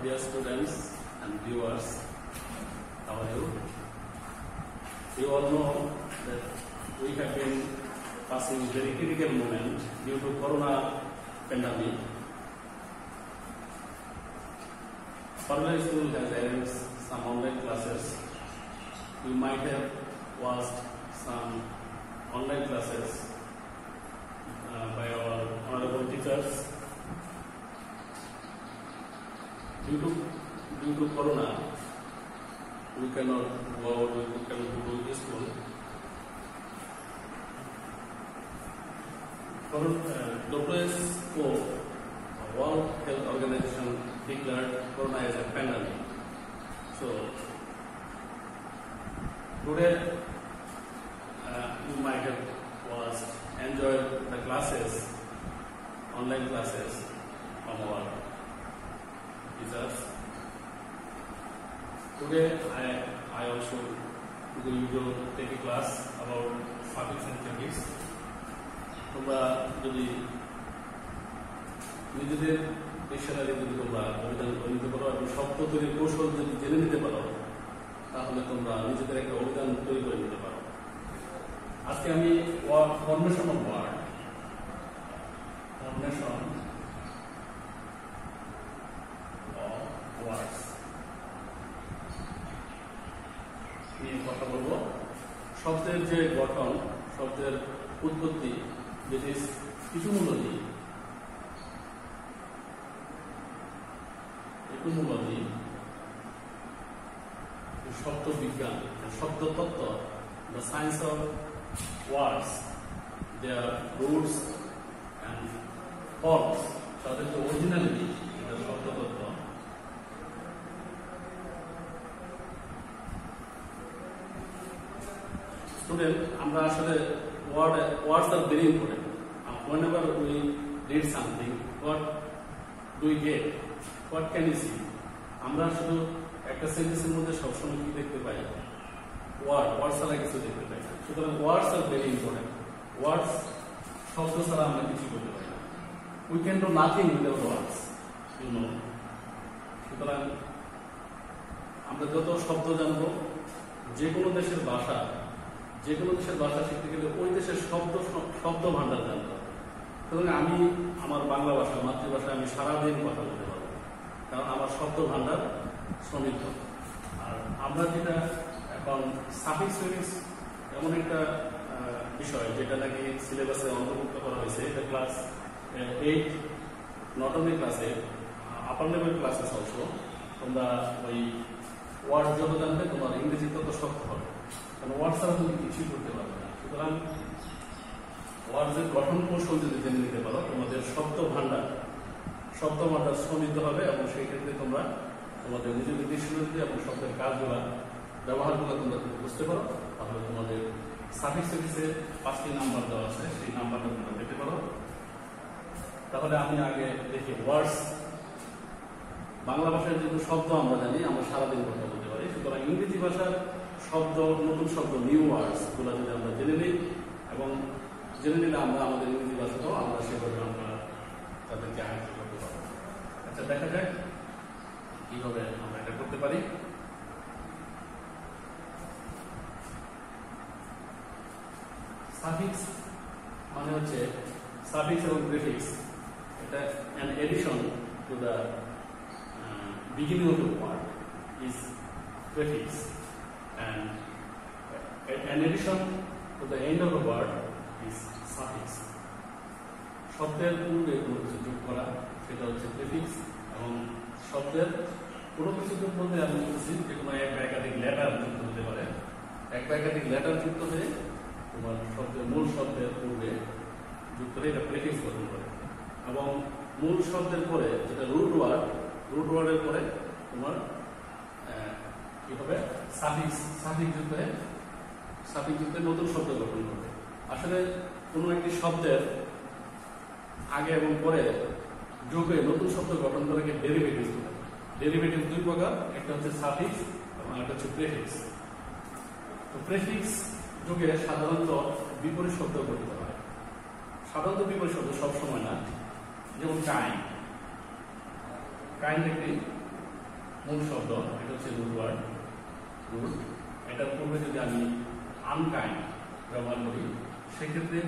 dear students and viewers, how are you? You all know that we have been passing a very critical moment due to Corona pandemic. Parallel School has arranged some online classes. You might have watched some online classes by our honorable teachers. Due to Corona, we cannot go out, we cannot go to school. WHO, World Health Organization, declared Corona as a pandemic. So today you might have enjoyed the classes, online classes from our teachers. Today I also going to take a class about suffix and prefix. তোমরা যদি নিজেদের dictionary যদি তোমরা অভিধান করে নিতে পারো এবং শব্দ তৈরির কৌশল যদি জেনে নিতে পারো তাহলে তোমরা নিজেদের একটা অভিধান তৈরি করে নিতে পারো। আজকে আমি ফরমেশন অফ ওয়ার্ড নিয়ে কথা বলবো। শব্দের যে গঠন, শব্দের উৎপত্তি, কিছু মূলনী, শব্দ বিজ্ঞান, শব্দ তত্ত্ব, the science of words, their roots and forms, তাদের যে অরিজিনালিটি, এটা শব্দ তত্ত্ব। স্টুডেন্ট, আমরা আসলে words are very important. Whenever we read something, what do we get? What can we see? আমরা শুধু একটা সেন্টেন্সের মধ্যে সবসময় কি দেখতে পাই? ওয়ার্ডস ছাড়া কিছু দেখতে পাই না। সুতরাং ওয়ার্ডস আর ভেরি ইম্পর্টেন্ট। ওয়ার্ডস শব্দ ছাড়া আমরা কিছু করতে পারি না। We can do nothing without words, you know. সুতরাং আমরা যত শব্দ জানবো, যে কোনো দেশের ভাষা শিখতে গেলে ওই দেশের শব্দ ভান্ডার জানতে হবে। সুতরাং আমি আমার বাংলা ভাষা, মাতৃভাষায় আমি সারাদিন কথা বলতে পারবো, কারণ আমার শব্দ ভান্ডার সমৃদ্ধ। আর আমরা যেটা এখন সাফিক্স প্রিফিক্স এমন একটা বিষয় যেটা নাকি সিলেবাসে অন্তর্ভুক্ত করা হয়েছে, এটা ক্লাস 8 নট অনলি ক্লাসে, আপার লেভেল ক্লাসেস অলসো। তোমরা ওই ওয়ার্ড যত জানবে তোমার ইংরেজি তত শক্ত হবে, কারণ ওয়ার্ড ছাড়া তুমি কিছুই করতে পারবে না। সুতরাং ওয়ার্ডের গঠন কৌশল যদি জেনে নিতে পারো, তোমাদের শব্দ ভান্ডার সমৃদ্ধ হবে এবং সেই ক্ষেত্রে তোমরা তোমাদের নিজেদের ডিকশনারি এবং শব্দের কাজগুলা ব্যবহারগুলো তোমরা বুঝতে পারো, তাহলে তোমাদের সাফিক্স প্রিফিক্সে 5টি নাম্বার দেওয়া আছে, সেই নাম্বারটা তোমরা পেতে পারো। তাহলে আমি আগে দেখি ওয়ার্ডস। বাংলা ভাষায় যেহেতু শব্দ আমরা জানি, আমরা সারাদিন কথা বলতে পারি, সুতরাং ইংরেজি ভাষার শব্দ, নতুন শব্দ, নিউ ওয়ার্ডস গুলো যদি আমরা জেনে নিই এবং জেনে নিলে আমরা আমাদের ইংরেজি ভাষাটাও আমরা সেভাবে আমরা তাদেরকে আয়ত্ত করতে পারবো। আচ্ছা, দেখা যাক কিভাবে আমরা এটা করতে পারি। সাফিক্স মানে হচ্ছে সাফিক্স এবং প্রিফিক্স, এটা an addition to the beginning of the word is prefix, and an addition to the end of the word is suffix. শব্দের পূর্বে কোনো কিছু যোগ করা, সেটা হচ্ছে প্রিফিক্স। এবং শব্দের কোনো কিছু যোগ বলতে আমি বলছি যে কোনো এক বা একাধিক লেটার যুক্ত হতে পারে। এক বা একাধিক লেটার যুক্ত হয়ে তোমার মূল শব্দের পূর্বে যুক্ত হয়ে এটা প্রিফিক্স গঠন করে। এবং মূল শব্দের পরে যেটা রুট ওয়ার্ডের পরে তোমার কি হবে? সাফিক্স যুক্ত হয়ে নতুন শব্দ গঠন করবে। আসলে কোনো একটি শব্দের আগে এবং পরে যোগ হয়ে নতুন শব্দ গঠন করে ডেরিভেটিভস বলে। ডেরিভেটিভ দুই প্রকার, একটা হচ্ছে সাফিক্স এবং একটা হচ্ছে প্রেফিক্স। তো প্রেফিক্স যোগে সাধারণত বিপরীত শব্দ গঠিত হয়। সাধারণত বিপরীত শব্দ সবসময় না, যেমন কাইন্ড একটি মূল শব্দ, এটা হচ্ছে রুট ওয়ার্ড, রুট। এটার পূর্বে যদি আমি আনকাইন্ড ব্যবহার করি সেক্ষেত্রে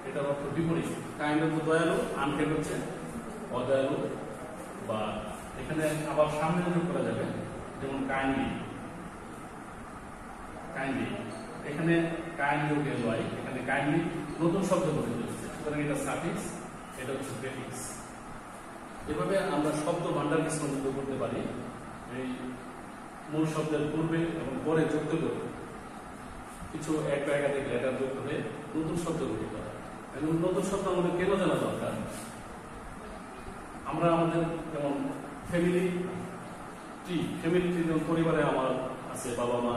এটার অর্থ বিপরীত। কাইন্ড হচ্ছে দয়ালু, আনকাইন্ড হচ্ছে অদয়ালু। বা এখানে আবার সামনে যোগ করা যাবে, যেমন কাইন্ডলি, কাইন্ডলি। এখানে কাইন্ড যোগ এলওয়াই, এখানে কাইন্ডলি নতুন শব্দ গঠিত হচ্ছে, সুতরাং এটা সাফিক্স, এটা হচ্ছে প্রেফিক্স। এভাবে আমরা শব্দ ভান্ডারকে সমৃদ্ধ করতে পারি এই মূল শব্দের পূর্বে এবং পরে যুক্ত করে কিছু এক বা একাধিক লেটার যুক্ত হয়ে নতুন শব্দ গঠিত হয়। এবং নতুন শব্দ আমাদের কেন জানা দরকার? আমরা আমাদের যেমন ফ্যামিলি ট্রি, যেমন পরিবারে আমার আছে বাবা মা,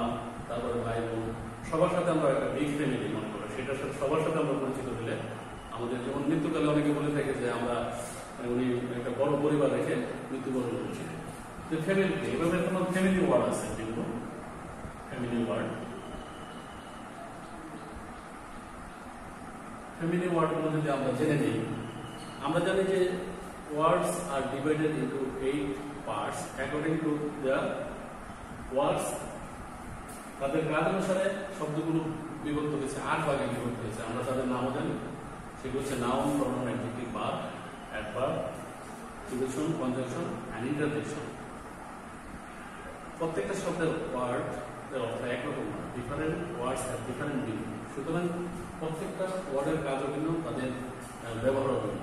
তারপরে ভাই বোন, সবার সাথে আমরা একটা বিগ ফ্যামিলি মনে করি, সেটার সাথে সবার সাথে আমরা পরিচিত হলে আমাদের যেমন মৃত্যুকালে অনেকে বলে থাকে যে আমরা উনি একটা বড় পরিবার রেখে মৃত্যুবরণ করছি। যে ফ্যামিলি, এভাবে কোনো ফ্যামিলি ওয়ার্ড আছে, যেগুলো ফ্যামিলি ওয়ার্ড। ফ্যামিলি ওয়ার্ডগুলো যদি আমরা জেনে নিই, আমরা জানি যে words are divided into 8 parts according to the words. তাদের কাজ অনুসারে শব্দগুলো বিভক্ত হয়েছে 8 ভাগে বিভক্ত হয়েছে। আমরা তাদের নামও জানি, সেগুলো হচ্ছে noun, pronoun, adjective, verb, adverb, preposition, conjunction and interjection. প্রত্যেকটা শব্দের ওয়ার্ড এর অর্থ একরকম না, different words have different meaning. সুতরাং প্রত্যেকটা ওয়ার্ডের কাজও ভিন্ন, তাদের ব্যবহারও ভিন্ন।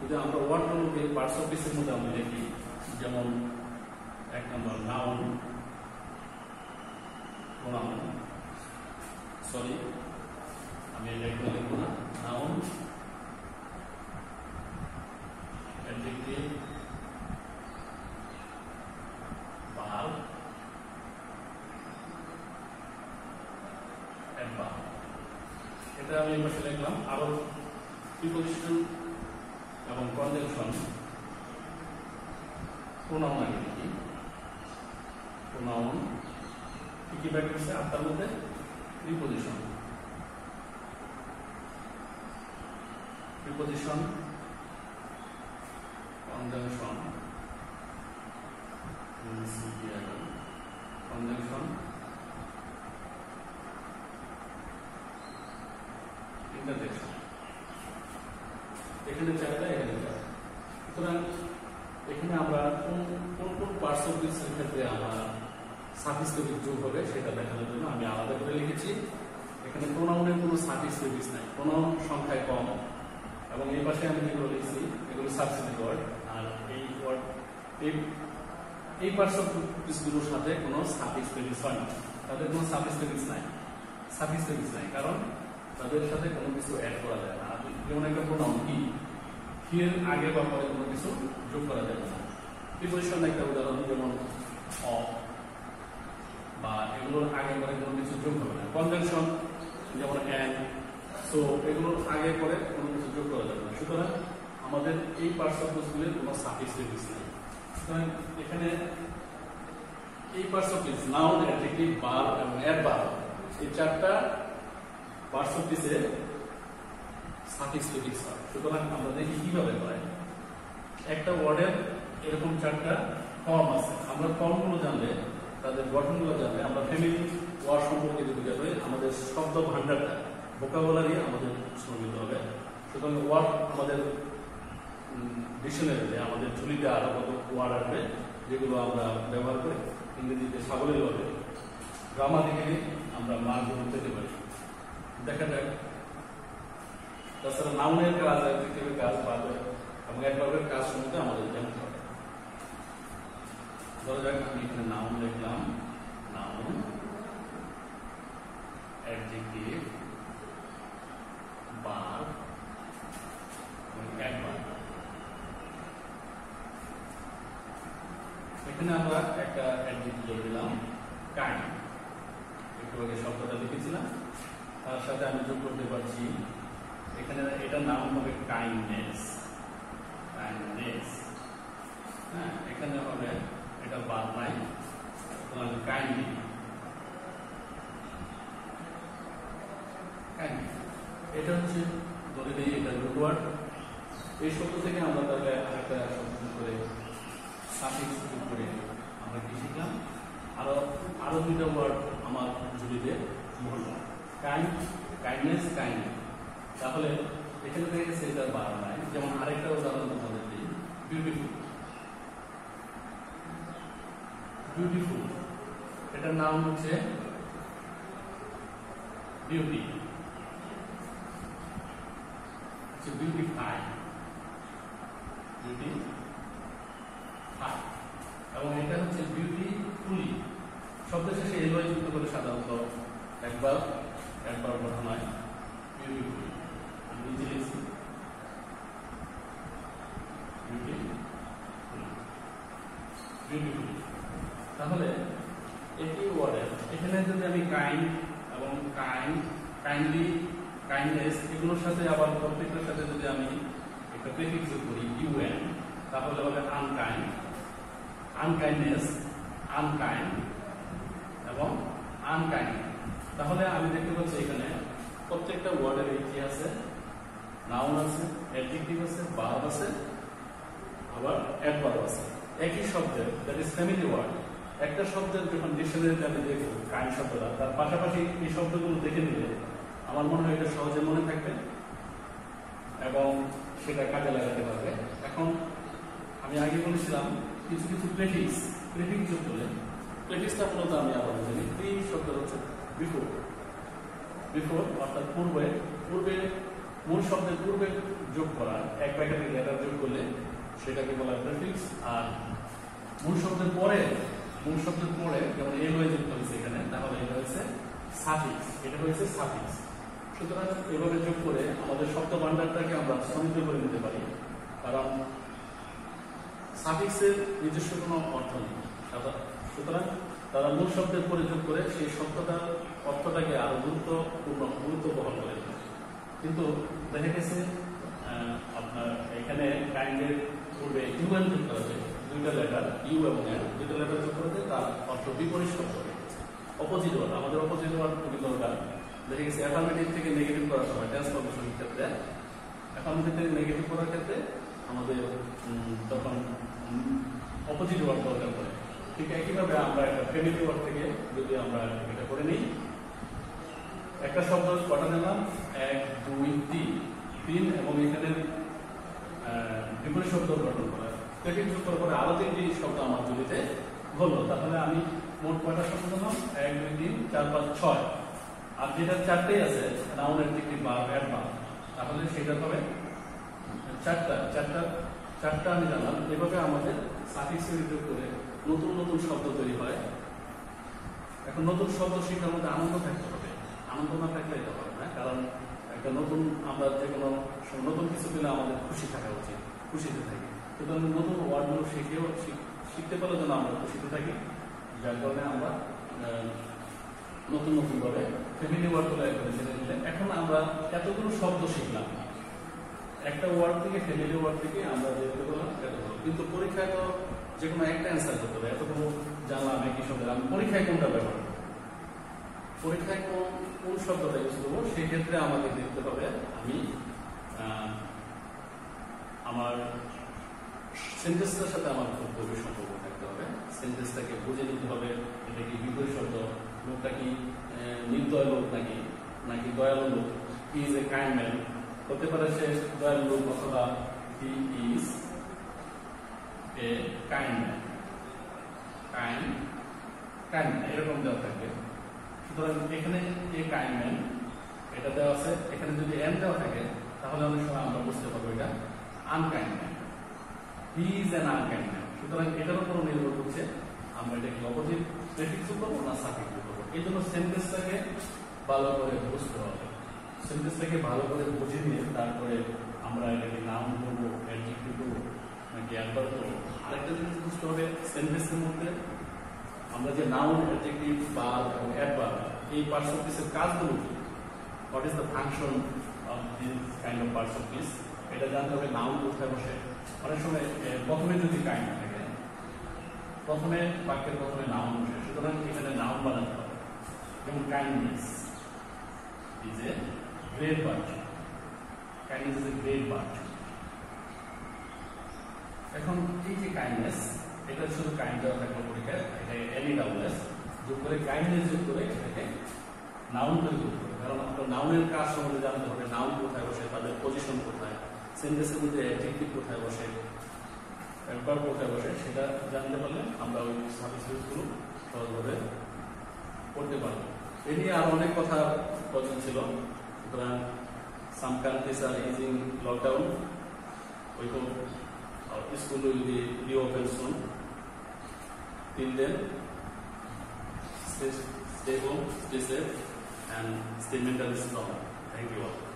যদি আমরা ওয়ার্ডগুলোকে পার্টস অফ স্পিচের মধ্যে আমরা দেখি, যেমন 1 নম্বর নাউন, প্রোনাউন, সরি আমি এটা এখানে লিখব না, নাউন, অ্যাডজেক্টিভ, ভার্ব, অ্যাডভার্ব। এটা আমি এই পাশে লিখলাম। আরো প্রিপোজিশন এবং কনজাংশন, প্রোনাউন আগে লিখি। প্রোনাউন কি কি ব্যাখ্যা আছে? আপনার মধ্যে preposition, preposition, conjunction, conjunction, interjection. এখানে চারটা, এখানে চারটা। সুতরাং এখানে আমরা কোন কোন পার্টস অফ স্পিচের ক্ষেত্রে আমরা সাফিক্স প্রিফিক্স যোগ হবে সেটা দেখানোর জন্য আমি আলাদা করে লিখেছি। এখানে প্রোনাউনের কোনো সাফিক্স প্রিফিক্স নাই, প্রোনাউন সংখ্যায় কম। এবং এই পাশে আমি যেগুলো লিখছি এগুলো সাবস্টিটিউট ওয়ার্ড। আর এই ওয়ার্ড এই পার্টস অফ স্পিচগুলোর সাথে কোনো সাফিক্স প্রিফিক্স হয় না, তাদের কোনো সাফিক্স প্রিফিক্স নাই, সাফিক্স প্রিফিক্স নাই, কারণ তাদের সাথে কোনো কিছু অ্যাড করা যায় না। যেমন একটা প্রোনাউন কি, এর আগে বা পরে কোনো কিছু যোগ করা যাবে না। প্রিপোজিশন একটা উদাহরণ, যেমন অফ, বা এগুলোর আগে পরে কোনো কিছু যোগ হবে না। কনজাংশন যেমন অ্যান্ড, সো এগুলোর আগে পরে কোনো কিছু যোগ করা যাবে না। সুতরাং আমাদের এই পার্টস অফ স্পিচগুলোর কোনো সাফিক্স প্রিফিক্স নেই। সুতরাং এখানে এই parts of speech, noun, adjective, verb এবং অ্যাডভার্ব, এই চারটা পার্টস অফ স্পিচে সাফিক্স প্রিফিক্স হয়। সুতরাং আমরা দেখি কিভাবে হয়। একটা ওয়ার্ডের এরকম চারটা ফর্ম আছে। আমরা ফর্মগুলো জানলে, তাদের গঠনগুলো জানলে, আমরা ফ্যামিলি ওয়ার্ড সম্পর্কে যদি জানি, আমাদের শব্দ ভান্ডারটা, ভোকাবুলারি আমাদের সমৃদ্ধ হবে। সুতরাং ওয়ার্ড আমাদের ডিকশনারিতে, আমাদের ঝুলিতে আরো কত ওয়ার্ড আসবে যেগুলো আমরা ব্যবহার করে ইংরেজিতে সাবলীলভাবে গ্রামাটিক্যালি আমরা মানগুলো পেতে পারি। দেখা যাক। তাছাড়া নাউনের কাজ, অ্যাডজেক্টিভের কাজ, ভার্বের এবং অ্যাডভার্বের কাজ সম্বন্ধে আমাদের জানতে হবে। ধরা যাক আমি এখানে নাউন লিখলাম, নাউন, অ্যাডজেক্টিভ, ভার্ব এবং অ্যাডভার্ব। এখানে আমরা একটা অ্যাডজেক্টিভ যোগ দিলাম, কাইন্ড। একটু আগে শব্দটা লিখেছিলাম, তার সাথে আমি যোগ করতে পারছি এখানে এটা নাম হবে কাইন্ডনেস, কাইন্ডনেস। হ্যাঁ, এখানে হবে এটা ভার্ব নাই, কাইন্ডলি, কাইন্ডলি। এটা হচ্ছে ধরে দিই এটা রুট ওয়ার্ড। এই শব্দ থেকে আমরা তাহলে আরেকটা শব্দ করে সাফিক্স যোগ করে আমরা কি শিখলাম? আরো দুইটা ওয়ার্ড আমার ঝুলিতে বললাম, কাইন্ড, কাইন্ডনেস, কাইন্ড। তাহলে এখানে দেখা গেছে এটা বার নাই। যেমন আরেকটা উদাহরণ তোমাদের দিই, বিউটিফুল। বিউটিফুল এটার নাম হচ্ছে বিউটি, বিউটিফাই, বিউটিফাই। এবং এটা হচ্ছে বিউটিফুলি। শব্দের শেষে এলওয়াই যুক্ত করে সাধারণত একবার গঠন হয় বিউটিফুলি। আমি নিজে লিখছি বিউটিফুলি। তাহলে একই ওয়ার্ডের এখানে যদি আমি কাইন্ড এবং কাইন্ডলি, কাইন্ডনেস এগুলোর সাথে আবার প্রত্যেকটার সাথে যদি আমি একটা প্রেফিক্স যোগ করি ইউএন, তাহলে হবে আনকাইন্ড, আনকাইন্ডনেস, আনকাইন্ড এবং আনকাইন্ড। তাহলে আমি দেখতে পাচ্ছি এখানে প্রত্যেকটা ওয়ার্ডের কি আছে, নাউন আছে, অ্যাডজেক্টিভ আছে, ভার্ব আছে, আবার অ্যাডভার্ব আছে। একই শব্দের, দ্যাট ইজ ফ্যামিলি ওয়ার্ড। একটা শব্দের যখন ডিকশনারিতে আমি দেখব কাইন্ড শব্দটা, তার পাশাপাশি এই শব্দগুলো দেখে নিলে আমার মনে হয় এটা সহজে মনে থাকবে এবং সেটা কাজে লাগাতে পারবে। এখন আমি আগে বলেছিলাম কিছু কিছু প্রেফিক্স যোগ করলে, প্রেফিক্সটা মূলত আমি আবার জানি প্রি শব্দ হচ্ছে বিফোর, অর্থাৎ পূর্বে, মূল শব্দের পূর্বে যোগ করা এক প্যাকেটের লেটার যোগ করলে সেটাকে বলা হয় প্রেফিক্স। আর মূল শব্দের পরে যেমন এল ওয়াই যুক্ত হয়েছে এখানে, তাহলে এটা হচ্ছে সাফিক্স, এটা হচ্ছে সাফিক্স। সুতরাং এভাবে যোগ করে আমাদের শব্দ ভান্ডারটাকে আমরা সমৃদ্ধ করে নিতে পারি, কারণ সাফিক্সের নিজস্ব কোনো অর্থ নেই। সুতরাং তারা মূল শব্দের পরে যোগ করে সেই শব্দটার অর্থটাকে আরো গুরুত্ব বহন করে। কিন্তু দেখা গেছে আপনার এখানে কাইন্ডের পূর্বে ইউএন যোগ করা যায়, দুইটা লেটার ইউ এবং এন, দুইটা লেটার যোগ করে তার অর্থ বিপরীত শব্দ, অপোজিট ওয়ার্ড। আমাদের অপোজিট ওয়ার্ড খুবই দরকার। দেখা গেছে অ্যাফার্মেটিভ থেকে নেগেটিভ করার সময় ট্রান্সফরমেশনের ক্ষেত্রে, অ্যাফার্মেটিভ থেকে নেগেটিভ করার ক্ষেত্রে আমাদের তখন অপোজিট ওয়ার্ড দরকার পড়ে। ঠিক একইভাবে আমরা একটা ফ্যামিলি ওয়ার্ড থেকে যদি আমরা এটা করে নিই, একটা শব্দ কটা নিলাম, 1 2 3 এবং এখানে বিপরীত শব্দ গঠন করা, প্রেফিক্স যোগ করার পরে আরো 3টি শব্দ আমার জুড়িতে হলো। তাহলে আমি মোট কয়টা শব্দ নিলাম, 1 2 3 4 5 6। আর যেটা 4টেই আছে নাউন, অ্যাডজেক্টিভ, ভার্ব, অ্যাডভার্ব, তাহলে সেটা হবে 4টা আমি জানলাম। এভাবে আমাদের সাফিক্স যোগ করে নতুন শব্দ তৈরি হয়। এখন নতুন শব্দ শেখার মধ্যে আনন্দ থাকতে হবে, আনন্দ না থাকলে এটা হবে না। কারণ একটা আমরা যে কোনো নতুন কিছু পেলে আমাদের খুশি থাকা উচিত, খুশিতে থাকি। সুতরাং নতুন ওয়ার্ডগুলো শিখতে পারলে যেন আমরা খুশিতে থাকি, যার কারণে আমরা নতুন ভাবে ফ্যামিলি ওয়ার্ডগুলো এখানে জেনে নিলে। এখন আমরা এতগুলো শব্দ শিখলাম, একটা ওয়ার্ড থেকে, ফ্যামিলি ওয়ার্ড থেকে আমরা যেতে বললাম এতগুলো, কিন্তু পরীক্ষায় তো যে কোনো একটা অ্যান্সার করতে হবে। এতগুলো জানলাম একই শব্দ, আমি পরীক্ষায় কোনটা ব্যবহার করবো, পরীক্ষায় কোন শব্দটা ইউজ করবো, সেই ক্ষেত্রে আমাকে দেখতে হবে আমি আমার সেন্টেন্সটার সাথে আমার খুব গভীর সম্পর্ক থাকতে হবে। সেন্টেন্সটাকে বুঝে নিতে হবে, এটা কি বিপরীত শব্দ, লোকটা কি নির্দয় লোক নাকি দয়ালু লোক। He is a kind man, হতে পারে সে দয়ালু লোক, অথবা he is a kind man, kind এরকম দেওয়া থাকবে। সুতরাং এখানে এ কাইন্ড ম্যান এটা দেওয়া আছে, এখানে যদি এন দেওয়া থাকে তাহলে অনেক সময় আমরা বুঝতে পারবো এটা unkind man, he is an unkind man. সুতরাং এটার উপর নির্ভর করছে আমরা এটাকে অপোজিট প্রেফিক্স করবো না সাফিক্স করবো। এই জন্য সেন্টেন্সটাকে ভালো করে বুঝতে হবে, সেন্টেন্সটাকে ভালো করে বুঝে নিয়ে তারপরে আমরা এটাকে নাউন করবো, অ্যাডজেক্টিভ করবো নাকি অ্যাডভার্ব করবো। আরেকটা জিনিস বুঝতে হবে, সেন্টেন্সের মধ্যে আমরা যে নাউন, অ্যাডজেক্টিভ, ভার্ব এবং অ্যাডভার্ব, এই পার্টস অফ স্পিচের কাজগুলো কি, what is the function of this kind of parts of speech, এটা জানতে হবে। নাউন কোথায় বসে, অনেক সময় প্রথমে যদি কাইন্ড থাকে, বাক্যের প্রথমে নাউন বসে, সুতরাং এখানে নাউন বানাতে হবে। যেমন kindness is a great virtue, kindness is a great virtue. এখন এই যে কাইন্ডনেস, এটা শুধু কাইন্ড দেওয়া থাকবে পরীক্ষায়, এটা এনি ডাউনলেস যোগ করে কাইন্ডনেস যোগ করে এটাকে নাউন করে যোগ করে, কারণ আপনার নাউনের কাজ সম্বন্ধে জানতে হবে, নাউন কোথায় বসে, তাদের পজিশন কোথায়, সেন্টেন্সের মধ্যে অ্যাডজেক্টিভ কোথায় বসে, ভার্ব কোথায় বসে, সেটা জানতে পারলে আমরা ওই সাবজেক্টগুলো সহজভাবে পড়তে পারবো। এ নিয়ে আরো অনেক কথা বচন ছিল, সুতরাং some countries are using lockdown. We hope our school will be reopened soon. Till then, stay home, stay safe, and stay mentally strong. Thank you all.